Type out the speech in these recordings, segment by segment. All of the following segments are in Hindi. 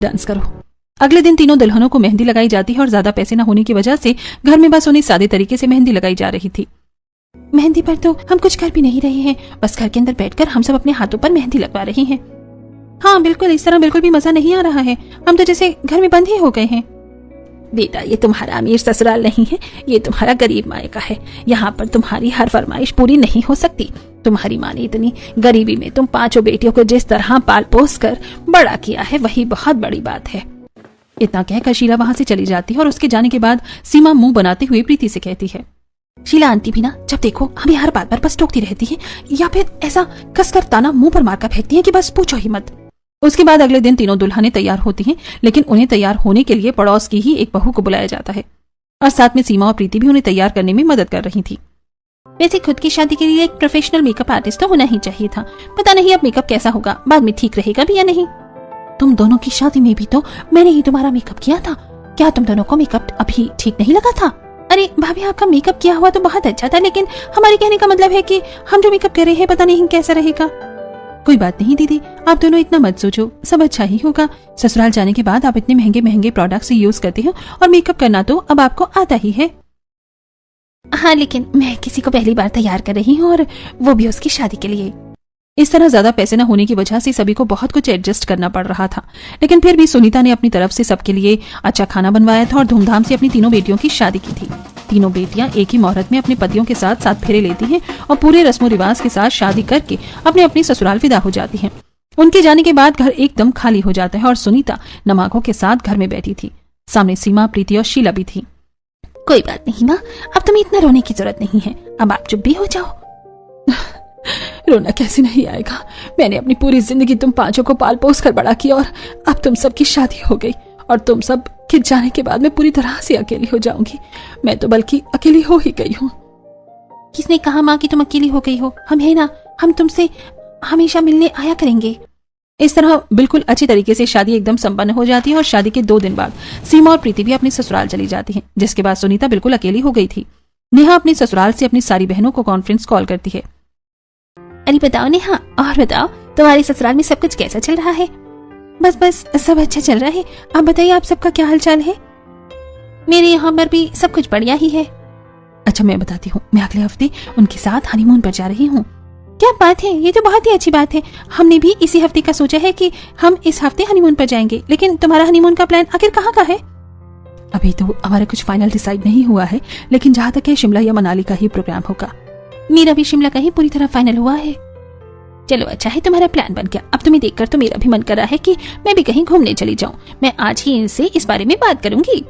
डांस करो। अगले दिन तीनों दुल्हनों को मेहंदी लगाई जाती है और ज्यादा पैसे न होने की वजह से घर में बस उन्हें सादे तरीके से मेहंदी लगाई जा रही थी। मेहंदी पर तो हम कुछ कर भी नहीं रहे हैं, बस घर के अंदर बैठकर हम सब अपने हाथों पर मेहंदी लगवा रहे हैं। हाँ बिल्कुल, इस तरह बिल्कुल भी मजा नहीं आ रहा है, हम तो जैसे घर में बंद ही हो गए हैं। बेटा, ये तुम्हारा अमीर ससुराल नहीं है, ये तुम्हारा गरीब मायका है। यहाँ पर तुम्हारी हर फरमाइश पूरी नहीं हो सकती। तुम्हारी माँ ने इतनी गरीबी में तुम पांचों बेटियों को जिस तरह पाल पोस कर बड़ा किया है, वही बहुत बड़ी बात है। इतना कहकर शीला वहां से चली जाती है और उसके जाने के बाद सीमा मुंह बनाते हुए प्रीति से कहती है, शीला आंटी भी ना जब देखो हमें हर बात पर बस टोकती रहती है, या फिर ऐसा कसकर ताना मुंह पर मारकर फेंकती है कि बस पूछो ही मत। उसके बाद अगले दिन तीनों दुल्हनें तैयार होती हैं, लेकिन उन्हें तैयार होने के लिए पड़ोस की ही एक बहू को बुलाया जाता है और साथ में सीमा और प्रीति भी उन्हें तैयार करने में मदद कर रही थी। वैसे खुद की शादी के लिए एक प्रोफेशनल मेकअप आर्टिस्ट तो होना ही चाहिए था। पता नहीं अब मेकअप कैसा होगा, बाद में ठीक रहेगा भी या नहीं। तुम दोनों की शादी में भी तो मैंने ही तुम्हारा मेकअप किया था, क्या तुम दोनों को मेकअप अभी ठीक नहीं लगा था? अरे भाभी, आपका मेकअप किया हुआ तो बहुत अच्छा था, लेकिन हमारे कहने का मतलब है कि हम जो मेकअप कर रहे हैं पता नहीं कैसा रहेगा। कोई बात नहीं दीदी, आप दोनों इतना मत सोचो, सब अच्छा ही होगा। ससुराल जाने के बाद आप इतने महंगे महंगे प्रोडक्ट्स यूज करते हो और मेकअप करना तो अब आपको आता ही है। हाँ, लेकिन मैं किसी को पहली बार तैयार कर रही हूँ और वो भी उसकी शादी के लिए। इस तरह ज्यादा पैसे न होने की वजह से सभी को बहुत कुछ एडजस्ट करना पड़ रहा था, लेकिन फिर भी सुनीता ने अपनी तरफ से सबके लिए अच्छा खाना बनवाया था और धूमधाम से अपनी तीनों बेटियों की शादी की थी। तीनों बेटियां एक ही मुहूर्त में अपने पतियों के साथ साथ फेरे लेती हैं और पूरे रस्मों रिवाज के साथ शादी करके अपने अपनी ससुराल विदा हो जाती हैं। उनके जाने के बाद घर एकदम खाली हो जाता है और सुनीता नमाकों के साथ घर में बैठी थी। सामने सीमा, प्रीति और शीला भी थी। कोई बात नहीं माँ, अब तुम्हें इतना रोने की जरूरत नहीं है, अब आप चुप भी हो जाओ। रोना कैसे नहीं आएगा, मैंने अपनी पूरी जिंदगी तुम पांचों को पाल पोस कर बड़ा किया और अब तुम सबकी शादी हो गई और तुम सब के जाने के बाद मैं पूरी तरह से अकेली हो जाऊंगी। मैं तो बल्कि अकेली हो ही गई हूँ। किसने कहा माँ कि तुम अकेली हो गई हो? हम है ना, हम तुमसे हमेशा मिलने आया करेंगे। इस तरह बिल्कुल अच्छी तरीके से शादी एकदम संपन्न हो जाती है और शादी के 2 दिन बाद सीमा और प्रीति भी अपने ससुराल चली जाती हैं, जिसके बाद सुनीता बिल्कुल अकेली हो गई थी। नेहा अपने ससुराल से अपनी सारी बहनों को कॉन्फ्रेंस कॉल करती है। अरे बताओ नेहा, और बताओ तुम्हारे ससुराल में सब कुछ कैसा चल रहा है? बस बस सब अच्छा चल रहा है, आप बताइए आप सबका क्या हाल चाल है? मेरे यहाँ पर भी सब कुछ बढ़िया ही है। अच्छा मैं बताती हूँ, मैं अगले हफ्ते उनके साथ हनीमून पर जा रही हूँ। क्या बात है, ये तो बहुत ही अच्छी बात है। हमने भी इसी हफ्ते का सोचा है कि हम इस हफ्ते हनीमून पर जाएंगे, लेकिन तुम्हारा हनीमून का प्लान आखिर कहाँ का है? अभी तो हमारा कुछ फाइनल डिसाइड नहीं हुआ है, लेकिन जहाँ तक है शिमला या मनाली का ही प्रोग्राम होगा। मेरा भी शिमला का ही पूरी तरह फाइनल हुआ है। चलो अच्छा है, तुम्हारा प्लान बन गया। अब तुम्हें देखकर तो मेरा भी मन कर रहा है कि मैं भी कहीं घूमने चली जाऊं। मैं आज ही इनसे इस बारे में बात करूंगी।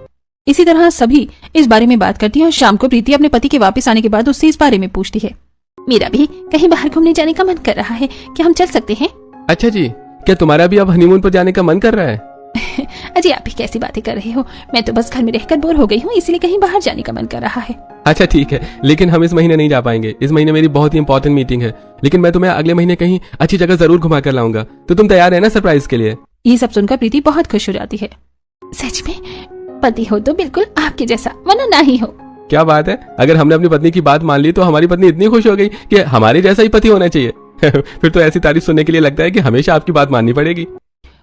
इसी तरह सभी इस बारे में बात करती है और शाम को प्रीति अपने पति के वापस आने के बाद उससे इस बारे में पूछती है। मेरा भी कहीं बाहर घूमने जाने का मन कर रहा है, क्या हम चल सकते हैं? अच्छा जी, क्या तुम्हारा भी अब हनीमून पर जाने का मन कर रहा है? अजी आप भी कैसी बातें कर रहे हो, मैं तो बस घर में रहकर बोर हो गई हूँ, इसलिए कहीं बाहर जाने का मन कर रहा है। अच्छा ठीक है, लेकिन हम इस महीने नहीं जा पाएंगे। इस महीने मेरी बहुत ही इंपॉर्टेंट मीटिंग है, लेकिन मैं तुम्हें अगले महीने कहीं अच्छी जगह जरूर घुमा कर लाऊंगा। तो तुम तैयार है ना सरप्राइज के लिए? ये सब सुनकर प्रीति बहुत खुश हो जाती है। सच में पति हो तो बिल्कुल आपके जैसा, वरना ना ही हो। क्या बात है, अगर हमने अपनी पत्नी की बात मान ली तो हमारी पत्नी इतनी खुश हो गई कि हमारे जैसा ही पति होना चाहिए। फिर तो ऐसी तारीफ सुनने के लिए लगता है कि हमेशा आपकी बात माननी पड़ेगी।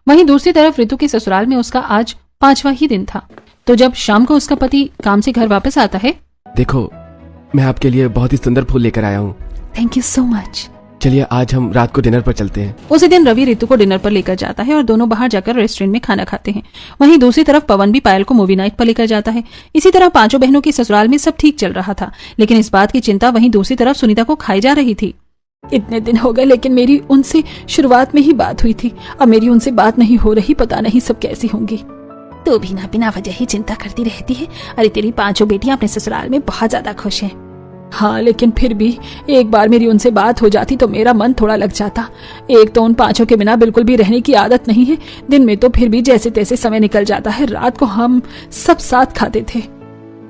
वहीं दूसरी तरफ ऋतु के ससुराल में उसका आज 5वां ही दिन था। तो जब शाम को उसका पति काम से घर वापस आता है। देखो मैं आपके लिए बहुत ही सुंदर फूल लेकर आया हूँ। Thank you so much. चलिए आज हम रात को डिनर पर चलते हैं। उसी दिन रवि ऋतु को डिनर पर लेकर जाता है और दोनों बाहर जाकर रेस्टोरेंट में खाना खाते हैं। वहीं दूसरी तरफ पवन भी पायल को मूवी नाइट पर लेकर जाता है। इसी तरह पांचों बहनों की ससुराल में सब ठीक चल रहा था, लेकिन इस बात की चिंता वहीं दूसरी तरफ सुनीता को खाई जा रही थी। इतने दिन हो गए लेकिन मेरी उनसे शुरुआत में ही बात हुई थी, अब मेरी उनसे बात नहीं हो रही, पता नहीं सब कैसी होंगी। तो भी ना बिना वजह ही चिंता करती रहती है। अरे तेरी पांचों बेटियां अपने ससुराल में बहुत ज्यादा खुश हैं। हाँ लेकिन फिर भी एक बार मेरी उनसे बात हो जाती तो मेरा मन थोड़ा लग जाता। एक तो उन पांचों के बिना बिल्कुल भी रहने की आदत नहीं है, दिन में तो फिर भी जैसे तैसे समय निकल जाता है, रात को हम सब साथ खाते थे।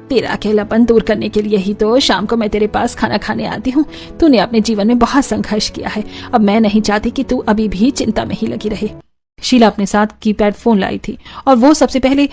तेरा अकेलापन दूर करने के लिए ही तो शाम को मैं तेरे पास खाना खाने आती हूँ। तूने अपने जीवन में बहुत संघर्ष किया है, अब मैं नहीं चाहती कि तू अभी भी चिंता में ही लगी रहे। शीला अपने साथ कीपैड फोन लाई थी और वो सबसे पहले